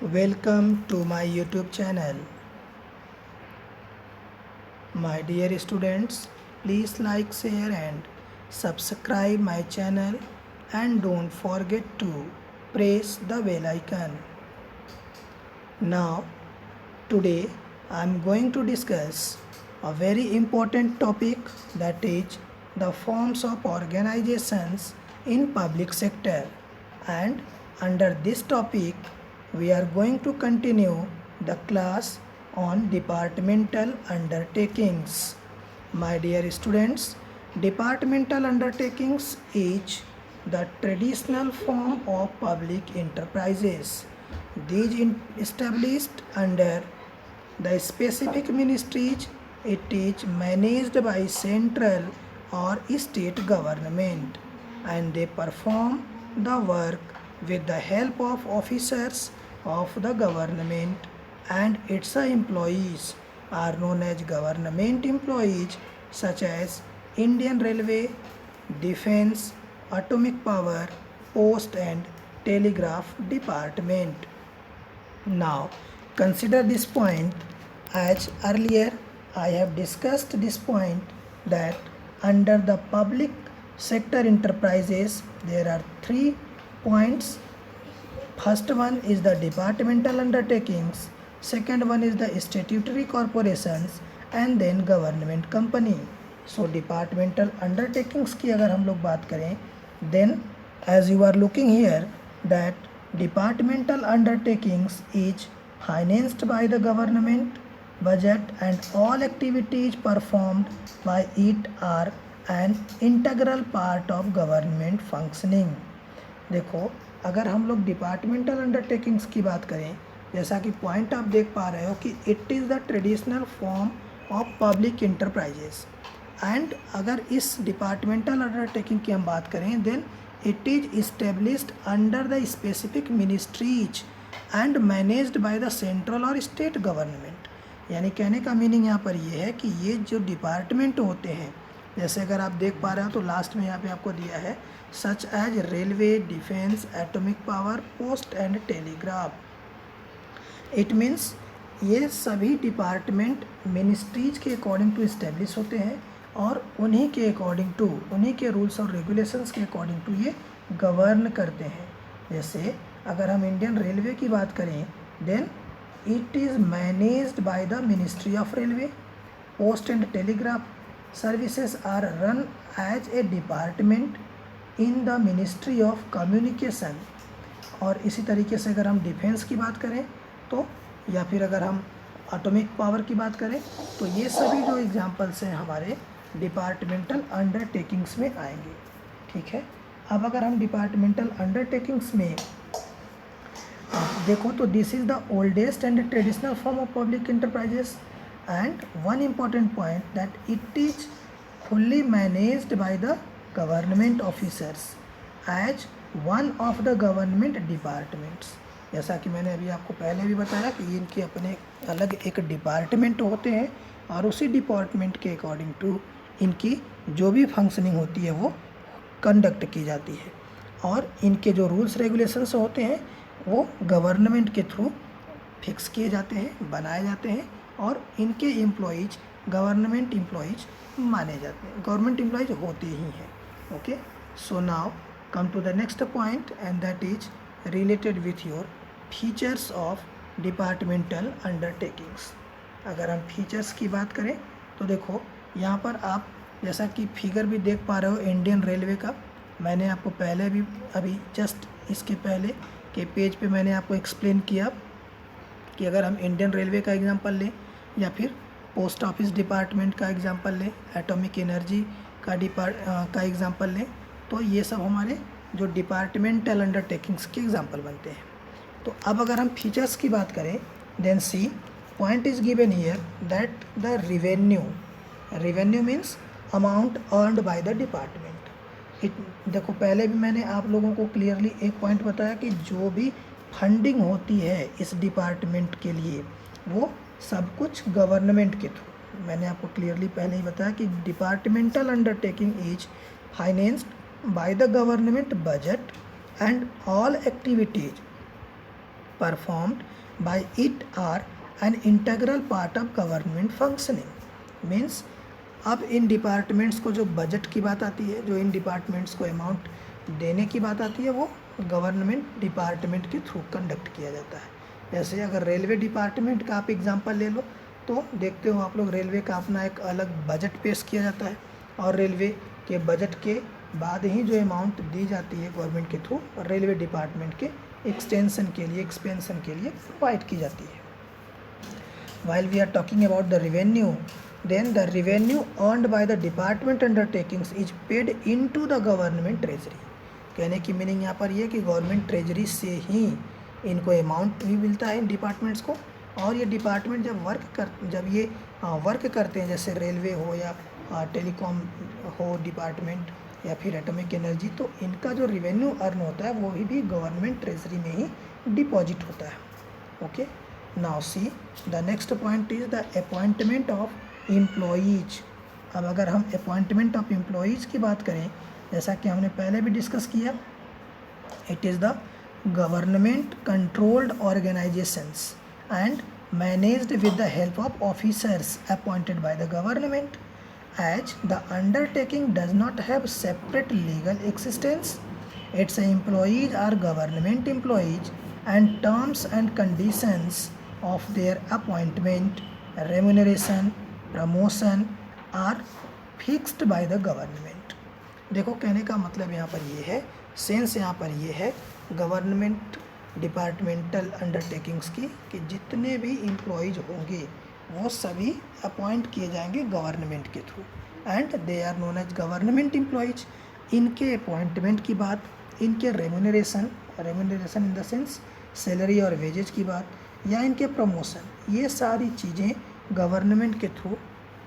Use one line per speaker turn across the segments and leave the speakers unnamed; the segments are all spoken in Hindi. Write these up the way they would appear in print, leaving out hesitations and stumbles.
Welcome to my YouTube channel. My dear students, please like, share and subscribe my channel and don't forget to press the bell icon. Now, today I am going to discuss a very important topic, that is the forms of organizations in public sector, and under this topic we are going to continue the class on departmental undertakings. My dear students, departmental undertakings is the traditional form of public enterprises. These established under the specific ministries. It is managed by central or state government, and they perform the work with the help of officers of the government, and its employees are known as government employees such as Indian Railway, Defense, Atomic Power, Post and Telegraph Department. Now, consider this point. As earlier I have discussed this point, that under the public sector enterprises there are 3 points. First one is the departmental undertakings, second one is the statutory corporations, and then government company. So departmental undertakings की अगर हम लोग बात करें, then as you are looking here, that departmental undertakings is financed by the government budget, and all activities performed by it are an integral part of government functioning. देखो, अगर हम लोग डिपार्टमेंटल अंडरटेकिंग्स की बात करें, जैसा कि पॉइंट आप देख पा रहे हो कि it is the traditional form of public enterprises, and अगर इस डिपार्टमेंटल अंडरटेकिंग की हम बात करें, then it is established under the specific ministries and managed by the central और स्टेट गवर्नमेंट. यानी कहने का मीनिंग यहाँ पर ये है कि ये जो डिपार्टमेंट होते हैं, जैसे अगर आप देख पा रहे हो तो लास्ट में यहाँ पे आपको दिया है such as railway, defence, atomic power, post and telegraph. It means ये सभी डिपार्टमेंट मिनिस्ट्रीज के अकॉर्डिंग टू इस्टेब्लिश होते हैं, और उन्हीं के अकॉर्डिंग टू, उन्हीं के रूल्स और रेगुलेशंस के अकॉर्डिंग टू ये गवर्न करते हैं. जैसे अगर हम इंडियन रेलवे की बात करें, then it is managed by the ministry of railway. Post and telegraph services are run as a department in the ministry of communication. और इसी तरीके से अगर हम डिफेंस की बात करें तो, या फिर अगर हम एटॉमिक पावर की बात करें तो, ये सभी जो एग्जांपल्स हैं हमारे डिपार्टमेंटल अंडरटेकिंग्स में आएंगे. ठीक है, अब अगर हम डिपार्टमेंटल अंडरटेकिंग्स में देखो तो this is the oldest and traditional form of public enterprises, and one important point that it is fully managed by the government officers as one of the government departments. जैसा कि मैंने अभी आपको पहले भी बताया कि इनके अपने अलग एक डिपार्टमेंट होते हैं, और उसी डिपार्टमेंट के अकॉर्डिंग टू इनकी जो भी फंक्शनिंग होती है वो कंडक्ट की जाती है, और इनके जो रूल्स रेगुलेशंस होते हैं वो गवर्नमेंट के थ्रू फिक्स किए जाते हैं, बनाए जाते हैं, और इनके एम्प्लॉयज़ गवर्नमेंट एम्प्लॉयज़ माने जाते हैं, गवर्नमेंट एम्प्लॉयज़ होते ही हैं. Okay, so now come to the next point, and that is related with your features of departmental undertakings. अगर हम फीचर्स की बात करें तो देखो, यहाँ पर आप जैसा कि फिगर भी देख पा रहे हो इंडियन रेलवे का, मैंने आपको पहले भी अभी जस्ट इसके पहले के पेज पे मैंने आपको एक्सप्लेन किया कि अगर हम इंडियन रेलवे का एग्जांपल लें, या फिर पोस्ट ऑफिस डिपार्टमेंट का एग्जांपल लें, एटॉमिक एनर्जी का एग्जांपल लें, तो ये सब हमारे जो डिपार्टमेंटल अंडरटेकिंग्स के एग्जांपल बनते हैं. तो अब अगर हम फीचर्स की बात करें, then C point is given here that the revenue means amount earned by the department. देखो पहले भी मैंने आप लोगों को क्लियरली एक पॉइंट बताया कि जो भी फंडिंग होती है इस डिपार्टमेंट के लिए वो सब कुछ गवर्नमेंट के थ्रू, मैंने आपको क्लियरली पहले ही बताया कि departmental undertaking is financed by the government budget, and all activities performed by it are an integral part of government functioning. Means अब इन डिपार्टमेंट्स को जो बजट की बात आती है, जो इन डिपार्टमेंट्स को अमाउंट देने की बात आती है, वो गवर्नमेंट डिपार्टमेंट के थ्रू कंडक्ट किया जाता है. जैसे अगर रेलवे डिपार्टमेंट का आप एग्जांपल ले लो तो देखते हो आप लोग, रेलवे का अपना एक अलग बजट पेश किया जाता है और रेलवे के बजट के बाद ही जो अमाउंट दी जाती है गवर्नमेंट के थ्रू रेलवे डिपार्टमेंट के एक्सपेंशन के लिए प्रोवाइड की जाती है. While we are talking about the revenue, then the revenue earned by the department undertakings is paid into the government treasury. कहने की मीनिंग यहाँ पर ये कि गवर्नमेंट ट्रेजरी से ही इनको अमाउंट भी मिलता है इन डिपार्टमेंट्स को, और ये डिपार्टमेंट जब ये वर्क करते हैं, जैसे रेलवे हो या टेलीकॉम हो डिपार्टमेंट या फिर एटॉमिक एनर्जी, तो इनका जो रिवेन्यू अर्न होता है वो भी गवर्नमेंट ट्रेजरी में ही डिपॉजिट होता है. Okay, now see the next point is the appointment of employees. अब अगर हम अपॉइंटमेंट ऑफ एम्प्लॉयज़ की बात करें, जैसा कि हमने पहले भी डिस्कस किया, it is the government controlled organisations and managed with the help of officers appointed by the government. As the undertaking does not have separate legal existence, its employees are government employees and terms and conditions of their appointment, remuneration, promotion are fixed by the government. देखो कहने का मतलब यहाँ पर ये है, सेंस यहाँ पर ये है गवर्नमेंट डिपार्टमेंटल अंडरटेकिंग्स की, कि जितने भी एम्प्लॉयज़ होंगे वो सभी अपॉइंट किए जाएंगे गवर्नमेंट के through and they are known as government employees. इनके अपॉइंटमेंट की बात, इनके remuneration in the sense salary और वेजेज की बात, या इनके प्रमोशन, ये सारी चीज़ें गवर्नमेंट के थ्रू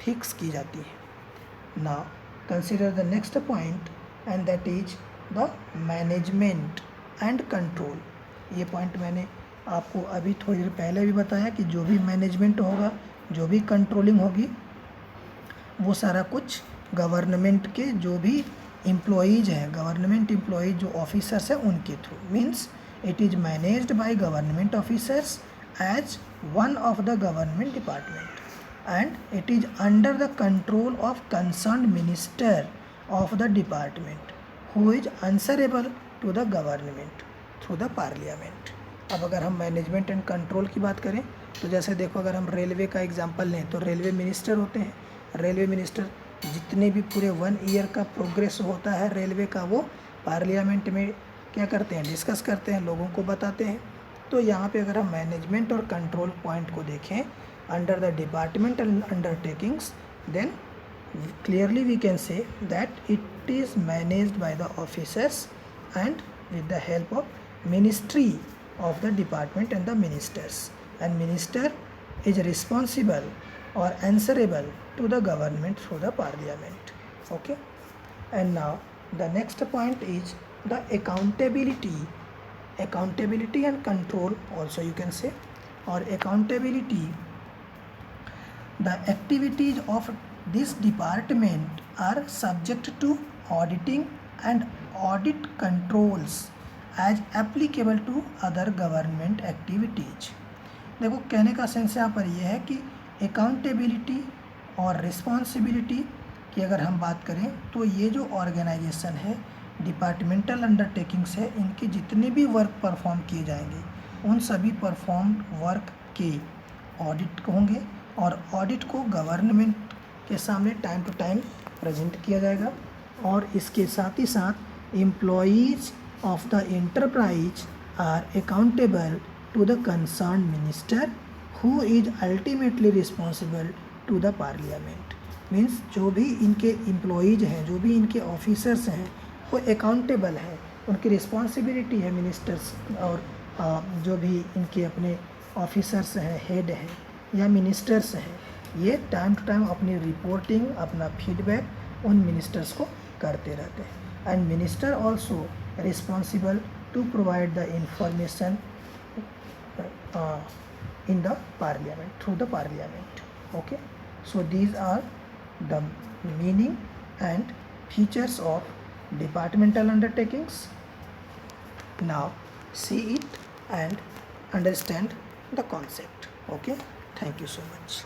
फिक्स की जाती हैं. Now consider the next point and that is the management and control. ये पॉइंट मैंने आपको अभी थोड़ी देर पहले भी बताया कि जो भी मैनेजमेंट होगा, जो भी कंट्रोलिंग होगी, वो सारा कुछ गवर्नमेंट के जो भी एम्प्लॉयज़ हैं, गवर्नमेंट एम्प्लॉयज़ जो ऑफिसर्स हैं उनके through. Means it is managed by government officers as one of the government department and it is under the control of concerned minister of the department who is answerable to the government through the parliament. अब अगर हम मैनेजमेंट एंड कंट्रोल की बात करें तो जैसे देखो, अगर हम रेलवे का एग्जांपल लें तो रेलवे मिनिस्टर होते हैं. रेलवे मिनिस्टर जितने भी पूरे 1 ईयर का प्रोग्रेस होता है रेलवे का, वो पार्लियामेंट में क्या करते हैं, डिस्कस करते हैं, लोगों को बताते हैं. तो यहाँ पे अगर हम मैनेजमेंट और कंट्रोल पॉइंट को देखें under the departmental undertakings, then clearly we can say that it is managed by the officers and with the help of ministry of the department and the ministers, and minister is responsible or answerable to the government through the parliament. Okay, and now the next point is the accountability and control also you can say, or accountability. The activities of this department are subject to auditing and audit controls as applicable to other government activities. देखो कहने का सेंस यहाँ पर यह है कि अकाउंटेबिलिटी और रिस्पॉन्सिबिलिटी की अगर हम बात करें तो ये जो ऑर्गेनाइजेशन है, डिपार्टमेंटल अंडरटेकिंग्स है, इनके जितने भी वर्क परफॉर्म किए जाएंगे उन सभी परफॉर्म वर्क के ऑडिट होंगे और ऑडिट को गवर्नमेंट के सामने टाइम टू टाइम प्रेजेंट किया जाएगा. और इसके साथ ही साथ employees of the enterprise are accountable to the concern minister who is ultimately responsible to the parliament. Means जो भी इनके एम्प्लॉयज़ हैं, जो भी इनके ऑफिसर्स हैं, वो अकाउंटेबल हैं, उनकी रिस्पॉन्सिबिलिटी है मिनिस्टर्स और जो भी इनके अपने ऑफिसर्स हैं, हेड हैं या मिनिस्टर्स हैं, ये टाइम टू टाइम अपनी रिपोर्टिंग, अपना फीडबैक उन मिनिस्टर्स को करते रहते हैं. And minister also responsible to provide the information in the parliament through the parliament. Okay, so these are the meaning and features of departmental undertakings. Now see it and understand the concept. Okay, thank you so much.